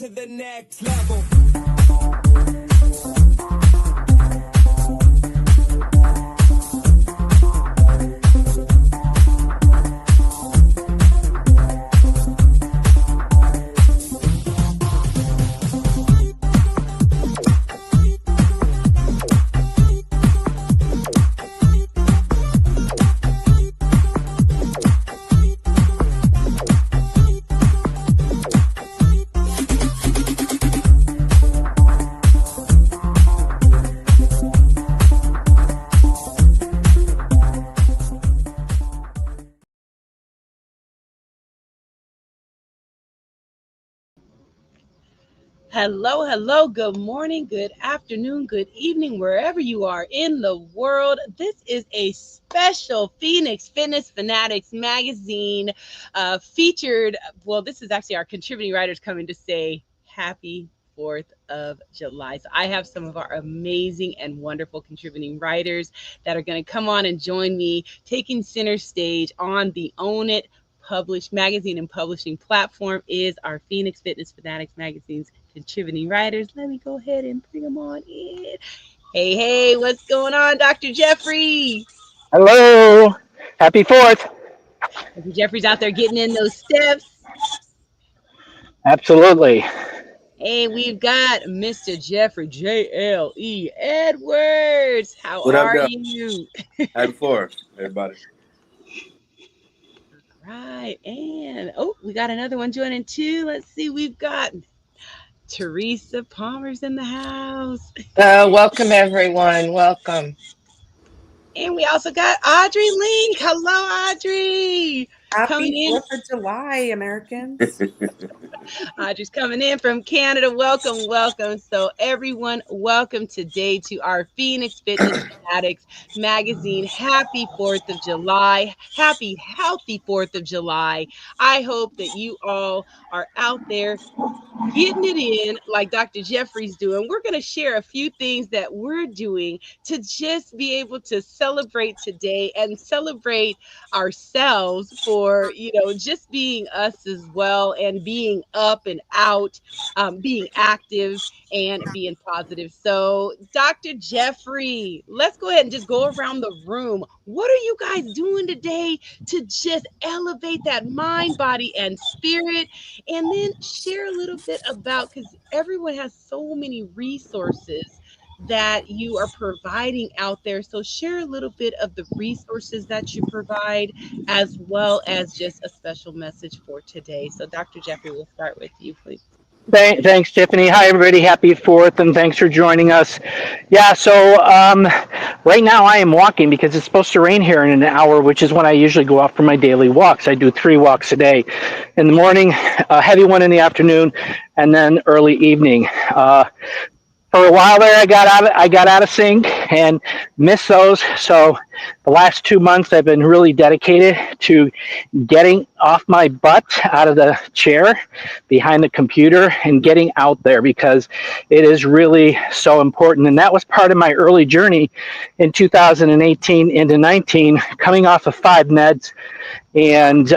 to the next level. Hello, hello, good morning, good afternoon, good evening, wherever you are in the world. This is a special Phoenix Fitness Fanatics magazine featured. Well, this is actually our contributing writers coming to say happy 4th of July. So I have some of our amazing and wonderful contributing writers that are going to come on and join me taking center stage on the Own It published magazine and publishing platform is our Phoenix Fitness Fanatics magazine's contributing writers. Let me go ahead and bring them on in. Hey, hey, what's going on, Dr. Jeffrey? Hello. Happy 4th. Dr. Jeffrey's out there getting in those steps. Absolutely. Hey, we've got Mr. Jeffrey JLE Edwards. How What up, are guys? you? Happy 4th, everybody. Right. And we got another one joining too. Let's see. We've got Teresa Palmer's in the house. Welcome, everyone. Welcome. And we also got Audrey Link. Hello, Audrey. Coming Happy in. 4th of July, Americans. Audrey's coming in from Canada. Welcome, welcome. So everyone, welcome today to our Phoenix Fitness Fanatics magazine. Happy 4th of July. Happy, healthy 4th of July. I hope that you all are out there getting it in like Dr. Jeffrey's doing. We're going to share a few things that we're doing to just be able to celebrate today and celebrate ourselves for, just being us as well and being up and out, being active and being positive. So, Dr. Jeffrey, let's go ahead and just go around the room. What are you guys doing today to just elevate that mind, body, and spirit? And then share a little bit about, because everyone has so many resources that you are providing out there. So share a little bit of the resources that you provide, as well as just a special message for today. So Dr. Jeffrey, we'll start with you, please. Thanks, Tiffany. Hi, everybody. Happy 4th, and thanks for joining us. Yeah, so right now I am walking because it's supposed to rain here in an hour, which is when I usually go out for my daily walks. I do 3 walks a day. In the morning, a heavy one in the afternoon, and then early evening. For a while there, I got out of sync and missed those. So the last 2 months, I've been really dedicated to getting off my butt out of the chair behind the computer and getting out there, because it is really so important. And that was part of my early journey in 2018 into 19, coming off of 5 meds and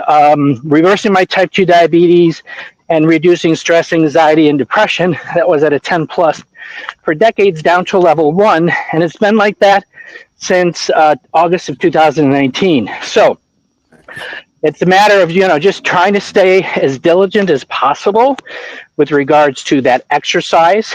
reversing my type 2 diabetes and reducing stress, anxiety, and depression. That was at a 10 plus for decades, down to level 1. And it's been like that since August of 2019. So it's a matter of, just trying to stay as diligent as possible with regards to that exercise.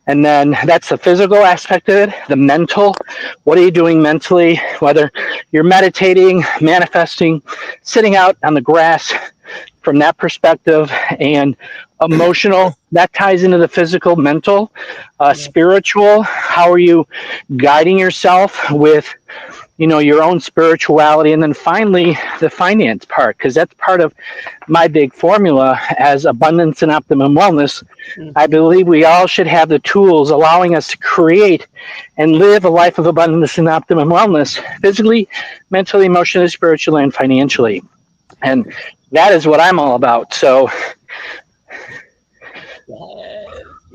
And then that's the physical aspect of it, the mental. What are you doing mentally? Whether you're meditating, manifesting, sitting out on the grass, from that perspective, and emotional, that ties into the physical, mental, spiritual. How are you guiding yourself with, your own spirituality? And then finally, the finance part, because that's part of my big formula as abundance and optimum wellness. I believe we all should have the tools allowing us to create and live a life of abundance and optimum wellness, physically, mentally, emotionally, spiritually, and financially. And that is what I'm all about. So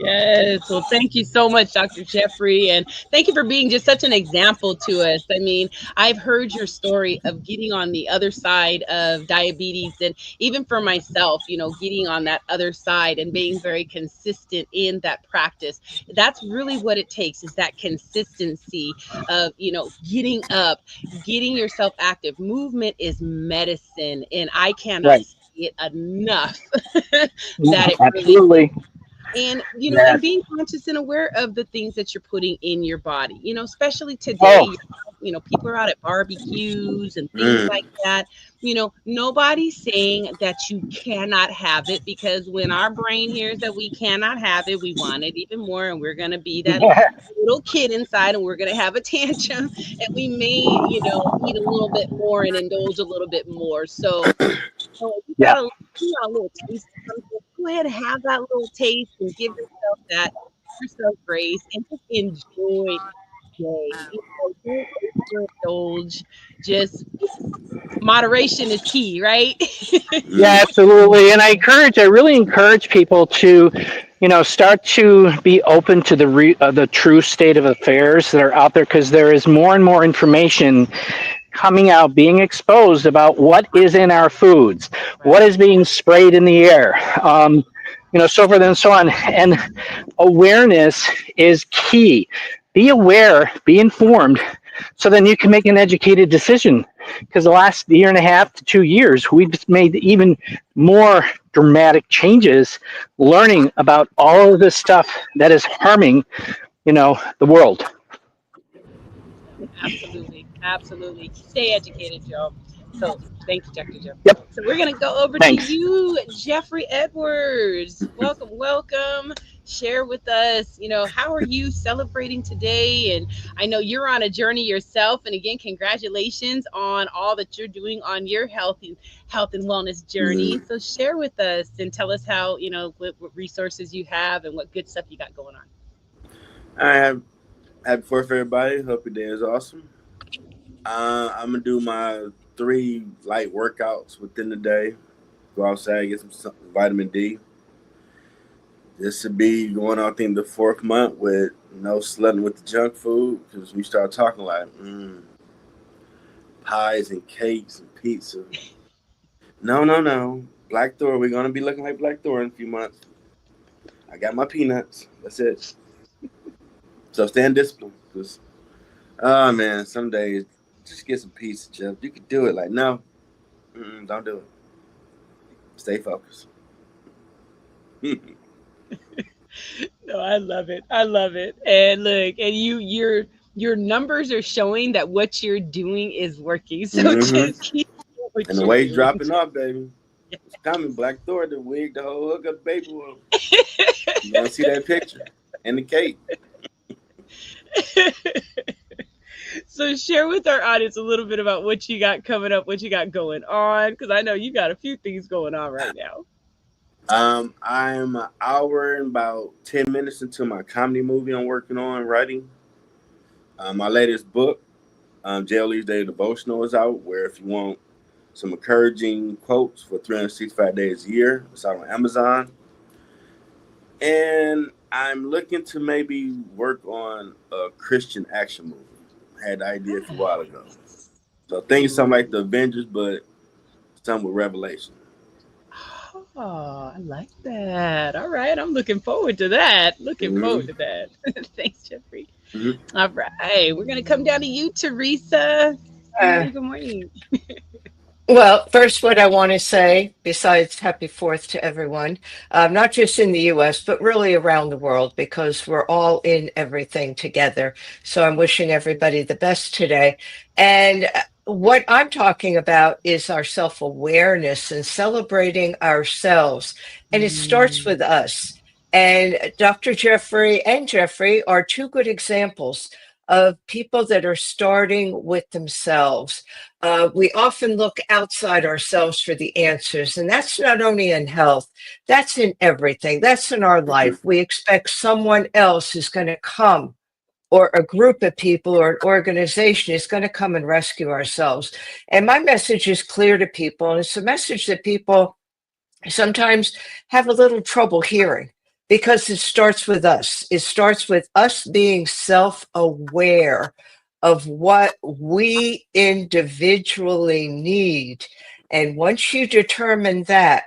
Yes. Well, thank you so much, Dr. Jeffrey. And thank you for being just such an example to us. I mean, I've heard your story of getting on the other side of diabetes. And even for myself, getting on that other side and being very consistent in that practice. That's really what it takes is that consistency of, getting up, getting yourself active. Movement is medicine. And I cannot Right. say it enough Yeah, that it really absolutely. and Yes. being conscious and aware of the things that you're putting in your body, especially today, Oh, people are out at barbecues and things Mm. like that. Nobody's saying that you cannot have it, because when our brain hears that we cannot have it, we want it even more, and we're going to be that little kid inside, and we're going to have a tantrum, and we may eat a little bit more and indulge a little bit more. So if yeah. you got a little taste of something, go ahead and have that little taste and give yourself grace and just enjoy the day. Don't overindulge. Just moderation is key, right? Yeah, Mm. absolutely. And I really encourage people to, start to be open to the true state of affairs that are out there, because there is more and more information coming out, being exposed about what is in our foods, what Right. is being sprayed in the air, so forth and so on. And awareness is key. Be aware, be informed, so then you can make an educated decision. Because the last year and a half to 2 years, we've made even more dramatic changes, learning about all of this stuff that is harming, the world. Absolutely. Absolutely. Stay educated, Joe. So thank you, Dr. Jeffrey. Yep. So we're going to go over to Thanks. you, Jeffrey Edwards. Welcome, welcome. Share with us, how are you celebrating today? And I know you're on a journey yourself. And again, congratulations on all that you're doing on your health and wellness journey. Mm. So share with us and tell us how, what resources you have and what good stuff you got going on. I have happy Fourth, everybody. Hope your day is awesome. I'm gonna do my 3 light workouts within the day. Go outside, get some vitamin D. This should be going on, I think, the 4th month with no slutting with the junk food, because we start talking like pies and cakes and pizza. No, no, no. Black Thor. We're gonna be looking like Black Thor in a few months. I got my peanuts. That's it. So stay in discipline. Cause, oh man, some days just get some peace, Jeff. You can do it. Like no, don't do it. Stay focused. No, I love it. I love it. And look, and your numbers are showing that what you're doing is working. So hmm just keep doing what And the you're weight's doing. dropping off, baby. It's coming. Black Thor, the wig, the whole hook up, baby. You gonna see that picture and the cake. So share with our audience a little bit about what you got coming up, what you got going on, because I know you got a few things going on right now. I'm an hour and about 10 minutes into my comedy movie I'm working on writing. My latest book, Jail Leaves Day Devotional, is out. Where if you want some encouraging quotes for 365 days a year, it's out on Amazon. And I'm looking to maybe work on a Christian action movie. I had the idea a while ago. Nice. So I think it's something like the Avengers, but some with revelation. Oh, I like that. All right. I'm looking forward to that. Looking forward hmm to that. Thanks, Jeffrey. hmm All right. We're going to come down to you, Teresa. Good Uh, morning. Good morning. well, first, what I want to say, besides Happy Fourth to everyone, not just in the US, but really around the world, because we're all in everything together. So I'm wishing everybody the best today. And what I'm talking about is our self awareness and celebrating ourselves. And it starts Mm. with us. And Dr. Jeffrey and Jeffrey are two good examples of people that are starting with themselves. We often look outside ourselves for the answers, and that's not only in health, that's in everything, that's in our hmm life. We expect someone else is going to come, or a group of people or an organization is going to come and rescue ourselves. And my message is clear to people, and it's a message that people sometimes have a little trouble hearing. because it starts with us. It starts with us being self-aware of what we individually need. And once you determine that,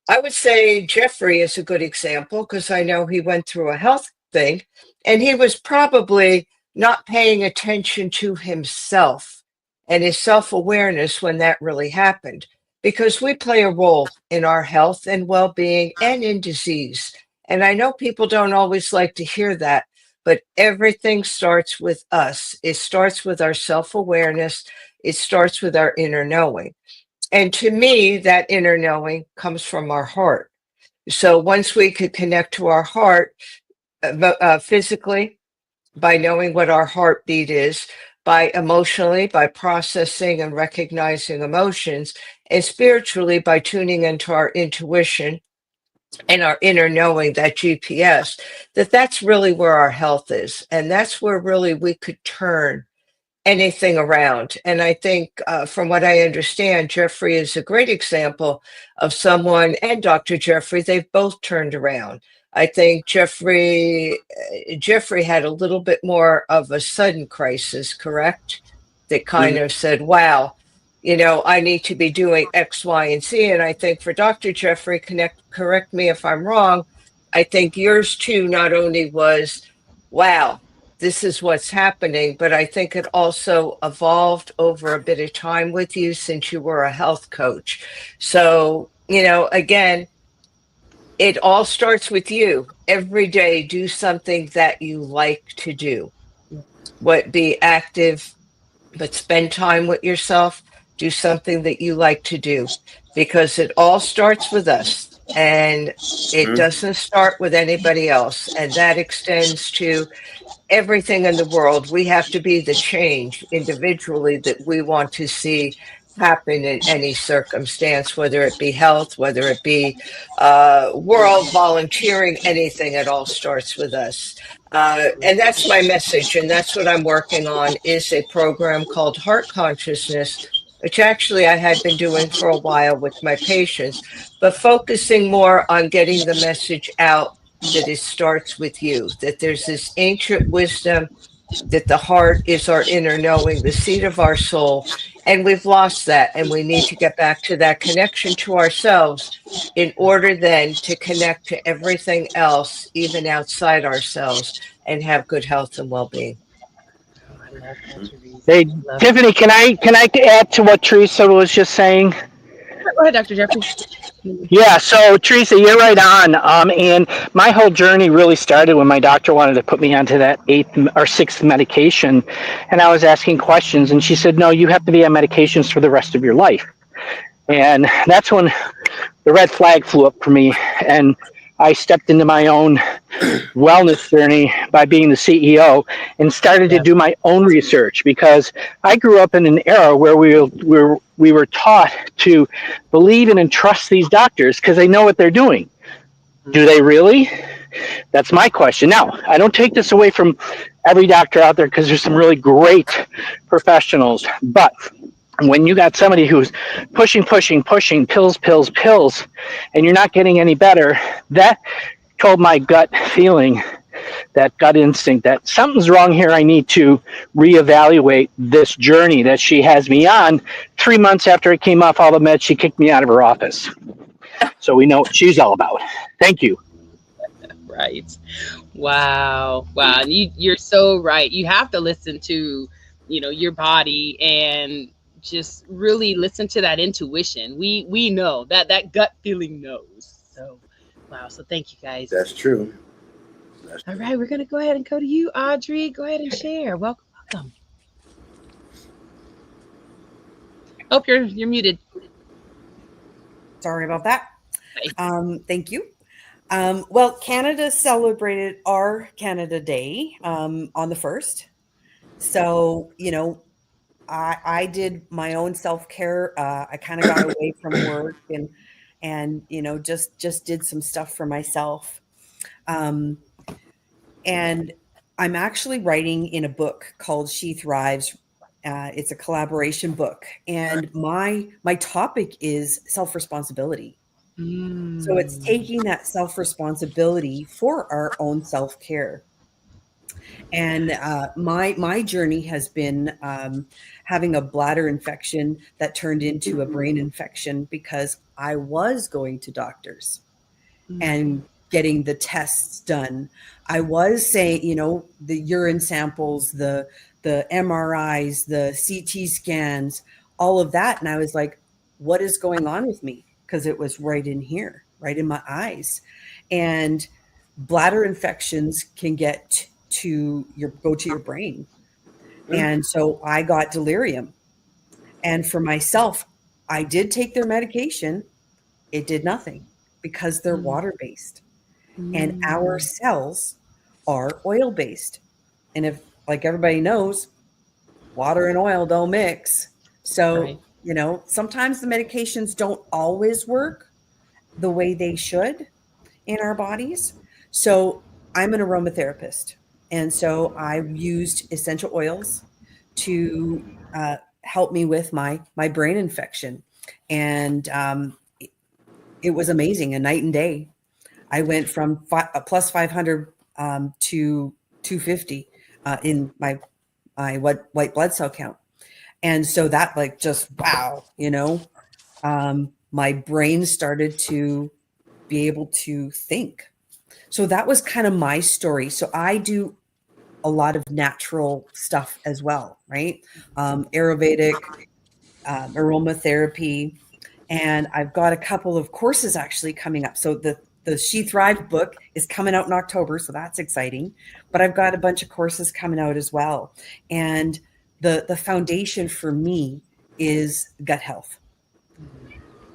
I would say Jeffrey is a good example because I know he went through a health thing and he was probably not paying attention to himself and his self-awareness when that really happened, because we play a role in our health and well-being and in disease. And I know people don't always like to hear that, but everything starts with us. It starts with our self-awareness. It starts with our inner knowing. And to me, that inner knowing comes from our heart. So once we could connect to our heart physically, by knowing what our heartbeat is, by emotionally, by processing and recognizing emotions, and spiritually, by tuning into our intuition and our inner knowing, that GPS, that's really where our health is. And that's where really we could turn anything around. And I think, from what I understand, Jeffrey is a great example of someone, and Dr. Jeffrey, they've both turned around. I think Jeffrey had a little bit more of a sudden crisis, correct? That kind of said, wow, I need to be doing X, Y, and Z. And I think for Dr. Jeffrey, correct me if I'm wrong, I think yours too not only was, wow, this is what's happening, but I think it also evolved over a bit of time with you since you were a health coach. So, again, it all starts with you. Every day, do something that you like to do. Be active, but spend time with yourself. Do something that you like to do, because it all starts with us and it doesn't start with anybody else. And that extends to everything in the world. We have to be the change individually that we want to see happen in any circumstance, whether it be health, whether it be world volunteering, anything. It all starts with us. And that's my message. And that's what I'm working on, is a program called Heart Consciousness, which actually I had been doing for a while with my patients, but focusing more on getting the message out that it starts with you, that there's this ancient wisdom, that the heart is our inner knowing, the seat of our soul. And we've lost that. And we need to get back to that connection to ourselves in order then to connect to everything else, even outside ourselves, and have good health and well-being. Oh, I love that, Teresa. Hey, Love it. Tiffany, can I add to what Teresa was just saying? Go ahead, Dr. Jeffrey. Yeah, so Teresa, you're right on. And my whole journey really started when my doctor wanted to put me onto that eighth or sixth medication, and I was asking questions, and she said, "No, you have to be on medications for the rest of your life." And that's when the red flag flew up for me, and I stepped into my own wellness journey by being the CEO and started to Yeah. do my own research, because I grew up in an era where we were taught to believe in and trust these doctors because they know what they're doing. Do they really? That's my question. Now, I don't take this away from every doctor out there, because there's some really great professionals, but when you got somebody who's pushing pills, and you're not getting any better, that told my gut feeling, that gut instinct, that something's wrong here. I need to reevaluate this journey that she has me on. 3 months after I came off all the meds, she kicked me out of her office. So we know what she's all about. Thank you. Right. Wow. Wow. And you're so right. You have to listen to, your body, and just really listen to that intuition. We know that gut feeling knows. So wow. So thank you guys. That's true. That's All true. right, we're gonna go ahead and go to you, Audrey. Go ahead and share. Welcome, welcome. Oh, you're muted. Sorry about that. Bye. Thank you. Well, Canada celebrated our Canada Day on the 1st. So, I did my own self-care. I kind of got away from work and just did some stuff for myself. Um, and I'm actually writing in a book called She Thrives. It's a collaboration book, and my topic is self-responsibility. So it's Mm. taking that self-responsibility for our own self-care. And my journey has been having a bladder infection that turned into a brain infection because I was going to doctors and getting the tests done. I was saying, the urine samples, the MRIs, the CT scans, all of that, and I was like, what is going on with me? Because it was right in here, right in my eyes. And bladder infections can get to your brain. Yeah. And so I got delirium. And for myself, I did take their medication. It did nothing because they're Mm. water based and our Mm. cells are oil based. And if, like everybody knows, water and oil don't mix. So, Right. sometimes the medications don't always work the way they should in our bodies. So, I'm an aromatherapist. And so I used essential oils to help me with my brain infection. And it was amazing, a night and day. I went from plus 500 to 250 in my white blood cell count. And so that, like, just wow, my brain started to be able to think. So that was kind of my story. So I do a lot of natural stuff as well, right? Ayurvedic, aromatherapy, and I've got a couple of courses actually coming up. So the She Thrive book is coming out in October, so that's exciting. But I've got a bunch of courses coming out as well. And the foundation for me is gut health.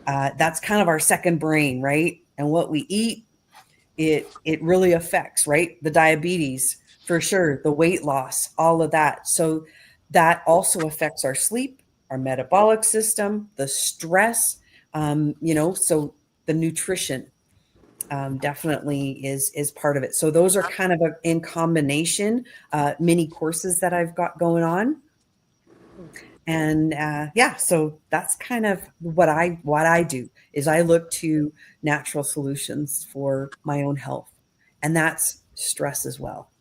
That's kind of our second brain, right? And what we eat, it really affects, right? The diabetes, for sure, the weight loss, all of that. So that also affects our sleep, our metabolic system, the stress, so the nutrition definitely is part of it. So those are kind of in combination, mini courses that I've got going on. And yeah, so that's kind of what I do is I look to natural solutions for my own health, and that's stress as well.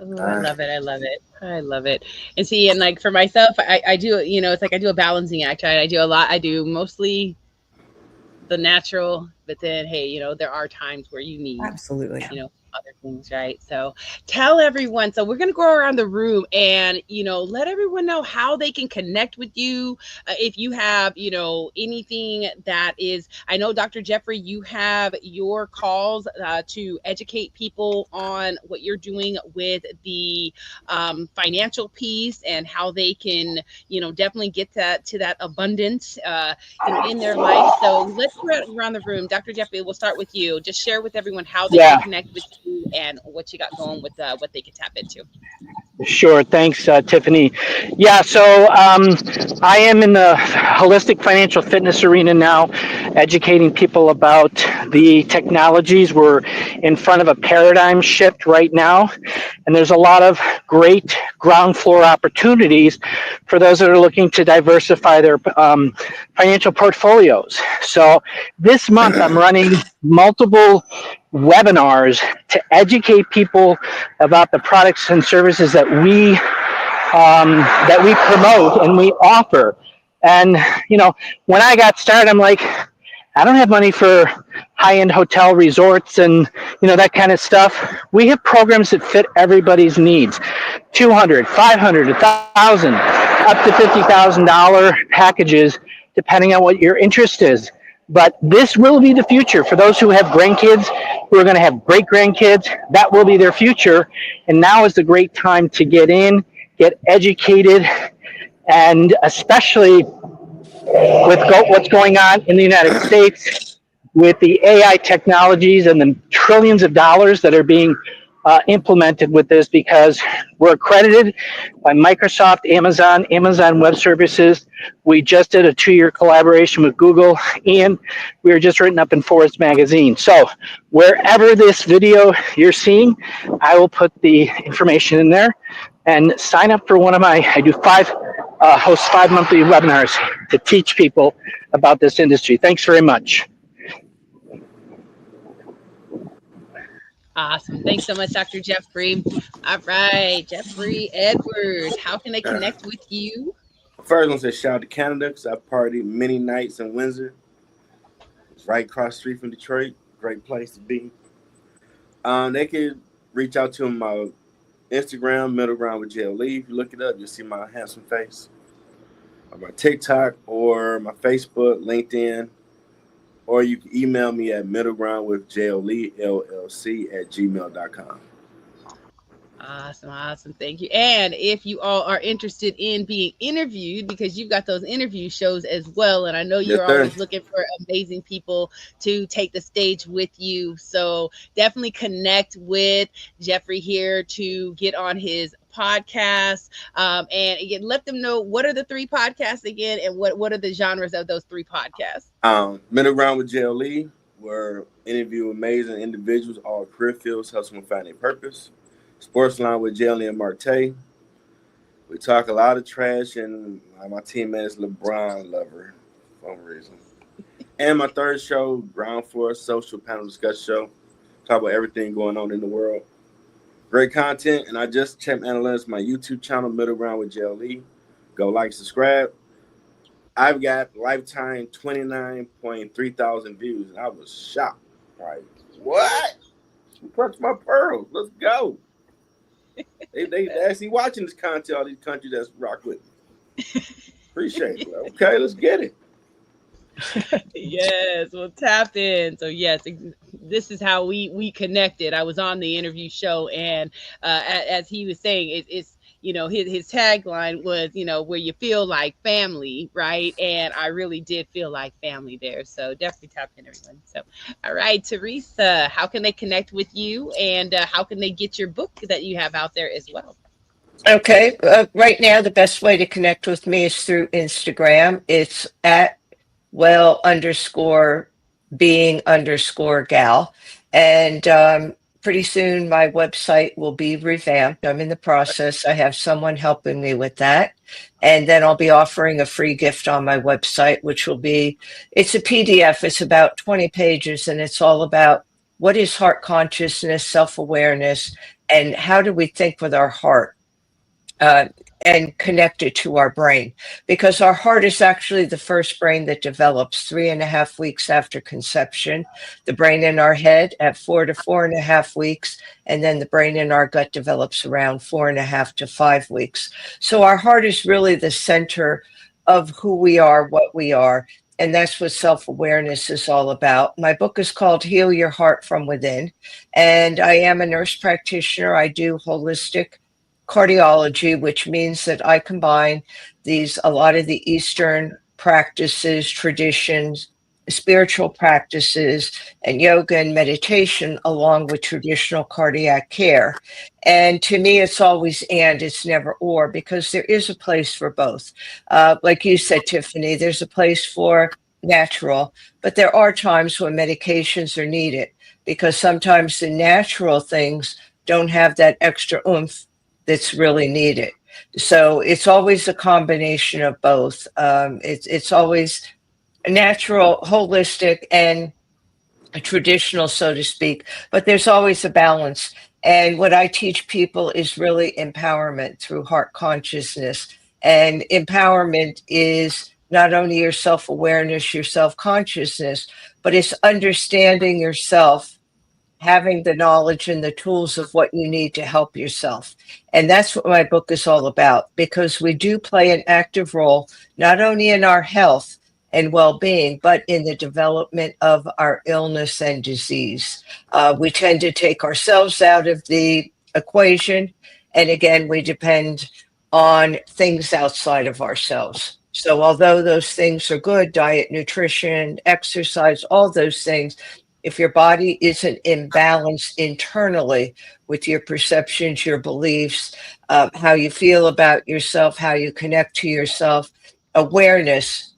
Oh, I Uh, love it. I love it. I love it. And see, and like for myself, I do, it's like I do a balancing act, right? I do a lot. I do mostly the natural, but then, hey, there are times where you need, Absolutely. other things, right? So tell everyone. So we're going to go around the room and, let everyone know how they can connect with you. If you have, anything that is, I know, Dr. Jeffrey, you have your calls to educate people on what you're doing with the financial piece and how they can, definitely get that to that abundance, in their life. So let's go around the room. Dr. Jeffrey, we'll start with you. Just share with everyone how they can Yeah. connect with you and what you got going with what they can tap into. Sure. Thanks, Tiffany. Yeah. So I am in the holistic financial fitness arena now, educating people about the technologies. We're in front of a paradigm shift right now, and there's a lot of great ground floor opportunities for those that are looking to diversify their financial portfolios. So this month, I'm running multiple webinars to educate people about the products and services that we promote and we offer. And when I got started, I'm like, I don't have money for high-end hotel resorts and that kind of stuff. We have programs that fit everybody's needs. 200, 500, 1,000, up to $50,000 packages, depending on what your interest is. But this will be the future for those who have grandkids, who are going to have great grandkids. That will be their future. And now is the great time to get in, get educated, and especially with what's going on in the United States with the AI technologies and the trillions of dollars that are being implemented with this, because we're accredited by Microsoft, Amazon Web Services. We just did a 2-year collaboration with Google, and we were just written up in Forbes magazine. So wherever this video you're seeing, I will put the information in there, and sign up for I do host 5 monthly webinars to teach people about this industry. Thanks very much. Awesome. Thanks so much, Dr. Jeffrey. All right, Jeffrey Edwards, how can they connect with you? First, I want to say shout out to Canada because I partied many nights in Windsor. It's right across the street from Detroit. Great place to be. They can reach out to my Instagram, Middle Ground with JLE. If you look it up, you'll see my handsome face. Or my TikTok or my Facebook, LinkedIn. Or you can email me at middlegroundwithjlellc@gmail.com. Awesome, awesome. Thank you. And if you all are interested in being interviewed, because you've got those interview shows as well, and I know Yes, you're sir. always looking for amazing people to take the stage with you. So definitely connect with Jeffrey here to get on his podcast. And again, let them know what are the three podcasts again, and what are the genres of those three podcasts. Middle Ground with JLE, where interview amazing individuals, all career fields, helps them find their purpose. Sports Line with Jelly and Marte. We talk a lot of trash, and my teammate is LeBron lover for some reason. And my third show, Ground Floor Social Panel Discussion Show. Talk about everything going on in the world. Great content, and I just checked analytics my YouTube channel, Middle Ground with JLE. Go like, subscribe. I've got lifetime 29.3 thousand views, and I was shocked. Like, what? You clutched my pearls. Let's go. They actually watching this content, all these countries that's rock with me. Appreciate it. Okay, let's get it. Yes, well, tap in. So yes, this is how we connected. I was on the interview show, and as he was saying, it's his tagline was where you feel like family, right? And I really did feel like family there. So definitely tap in, everyone. So all right, Teresa, how can they connect with you, and how can they get your book that you have out there as well? Okay. Right now, the best way to connect with me is through Instagram. It's at well_being_gal. And pretty soon my website will be revamped. I'm in the process. I have someone helping me with that. And then I'll be offering a free gift on my website, which will be, it's a PDF. It's about 20 pages, and it's all about what is heart consciousness, self-awareness, and how do we think with our heart. And connected to our brain, because our heart is actually the first brain that develops 3.5 weeks after conception, the brain in our head at 4 to 4.5 weeks, and then the brain in our gut develops around 4.5 to 5 weeks. So our heart is really the center of who we are, what we are. And that's what self-awareness is all about. My book is called Heal Your Heart from Within. And I am a nurse practitioner. I do holistic cardiology, which means that I combine a lot of the Eastern practices, traditions, spiritual practices, and yoga and meditation along with traditional cardiac care. And to me, it's always and, it's never or, because there is a place for both. Like you said, Tiffany, there's a place for natural, but there are times when medications are needed, because sometimes the natural things don't have that extra oomph that's really needed. So it's always a combination of both. It's always natural, holistic, and traditional, so to speak, but there's always a balance. And what I teach people is really empowerment through heart consciousness. And empowerment is not only your self-awareness, your self-consciousness, but it's understanding yourself, having the knowledge and the tools of what you need to help yourself. And that's what my book is all about, because we do play an active role, not only in our health and well-being, but in the development of our illness and disease. We tend to take ourselves out of the equation. And again, we depend on things outside of ourselves. So although those things are good, diet, nutrition, exercise, all those things, if your body isn't in balance internally with your perceptions, your beliefs, how you feel about yourself, how you connect to yourself, awareness,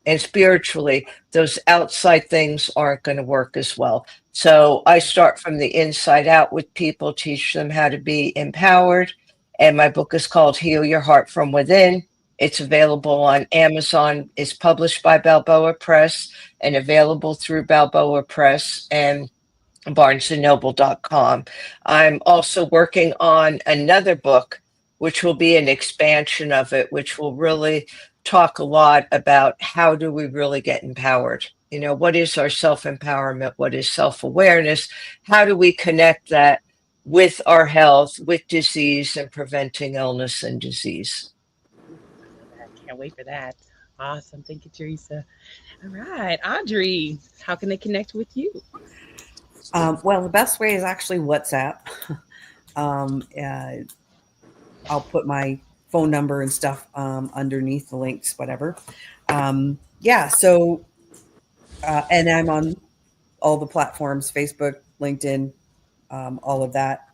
and spiritually, those outside things aren't going to work as well. So I start from the inside out with people, teach them how to be empowered. And my book is called Heal Your Heart from Within. It's available on Amazon. It's published by Balboa Press and available through Balboa Press. And barnesandnoble.com. I'm also working on another book, which will be an expansion of it, which will really talk a lot about how do we really get empowered? You know, what is our self-empowerment? What is self-awareness? How do we connect that with our health, with disease, and preventing illness and disease? Can't wait for that. Awesome. Thank you, Teresa. All right. Audrey, how can they connect with you? Well, the best way is actually WhatsApp. um, uh, I'll put my phone number and stuff underneath the links, whatever. Yeah. So, and I'm on all the platforms: Facebook, LinkedIn, all of that.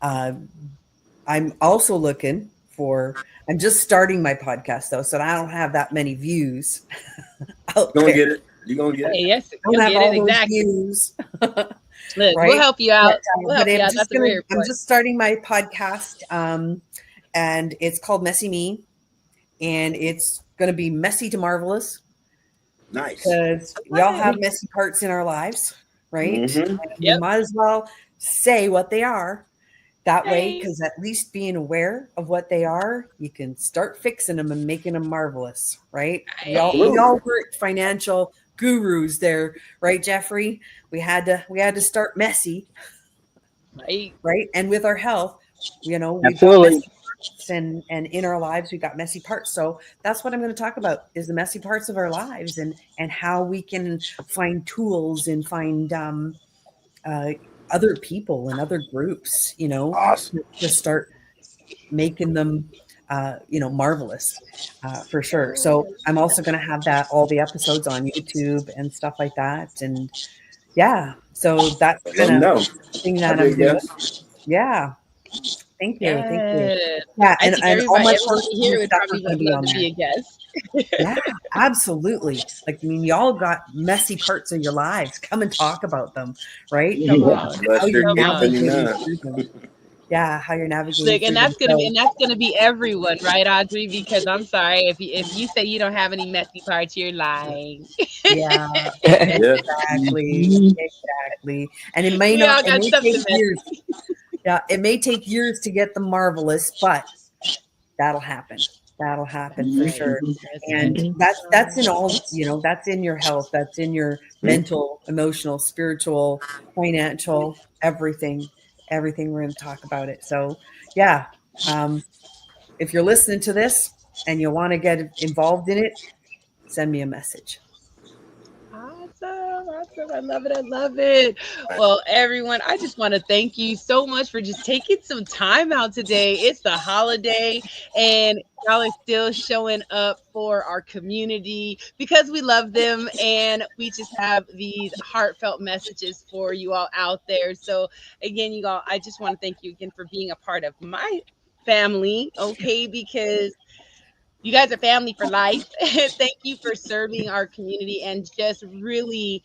I'm also looking for. I'm just starting my podcast though, so I don't have that many views out You gonna there. get it. You gonna get it. Hey, yes, I you'll don't have get all it those exactly. views. Look, we'll Right? help you out. We'll But help you I'm out. just That's what we're gonna. here I'm for. just starting my podcast, and it's called Messy Me, and it's going to be messy to marvelous Nice. because we all have messy parts in our lives, right? Mm-hmm. And we Yep. might as well say what they are that way, Hey. because at least being aware of what they are, you can start fixing them and making them marvelous, right? We all weren't financial gurus there, right, Jeffrey? We had to start messy, right? And with our health, you know, we've got Absolutely. messy parts, and in our lives we've got messy parts. So that's what I'm going to talk about, is the messy parts of our lives, and how we can find tools and find other people and other groups, you know, Awesome. to start making them marvelous, for sure. So I'm also going to have that, all the episodes on YouTube and stuff like that. And yeah, so that's Let kind them of know. thing I'll that be I'm a doing. guest. Yeah. Thank you. Thank you. Yes. Yeah. I think And all my everybody posts here and would stuff are probably going to be love on to there. be a guest. Yeah, absolutely. Like, I mean, y'all got messy parts of your lives. Come and talk about them, right? Come And on. how Buster you're Come on. kicking navigating up. through them. Yeah, how you're navigating Look, through them. So, and that's gonna be everyone, right, Audrey? Because I'm sorry, if you say you don't have any messy parts, you're lying. yeah, Yeah. exactly. Exactly. And it may We all not, it got may something take years. messy. Yeah, it may take years to get the marvelous, but that'll happen. That'll happen That's for right. sure. That's And right. that's in all, you know, that's in your health, that's in your mental, emotional, spiritual, financial, everything. Everything, we're going to talk about it. So, yeah. If you're listening to this and you want to get involved in it, send me a message. Awesome. Awesome. I love it. I love it. Well, everyone, I just want to thank you so much for just taking some time out today. It's the holiday and y'all are still showing up for our community because we love them and we just have these heartfelt messages for you all out there. So, again, you all, I just want to thank you again for being a part of my family, okay? Because you guys are family for life. Thank you for serving our community and just really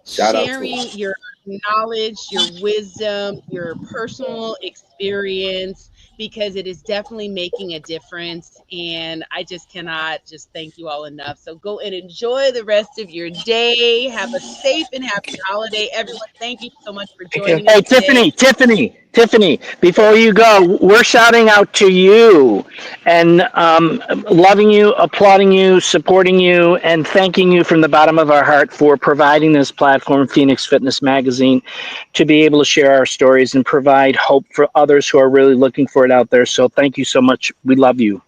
Shout out to sharing him. your knowledge, your wisdom, your personal experience, because it is definitely making a difference. And I just cannot just thank you all enough. So go and enjoy the rest of your day. Have a safe and happy holiday. Everyone, thank you so much for Thank you. joining us Hey, today. Tiffany, before you go, we're shouting out to you and loving you, applauding you, supporting you, and thanking you from the bottom of our heart for providing this platform, Phoenix Fitness Magazine, to be able to share our stories and provide hope for others who are really looking for it out there. So thank you so much. We love you.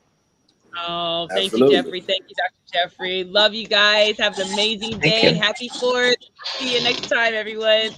Oh, thank you, Absolutely. Jeffrey. Thank you, Dr. Jeffrey. Love you guys. Have an amazing Thank day. you. Happy 4th. See you next time, everyone.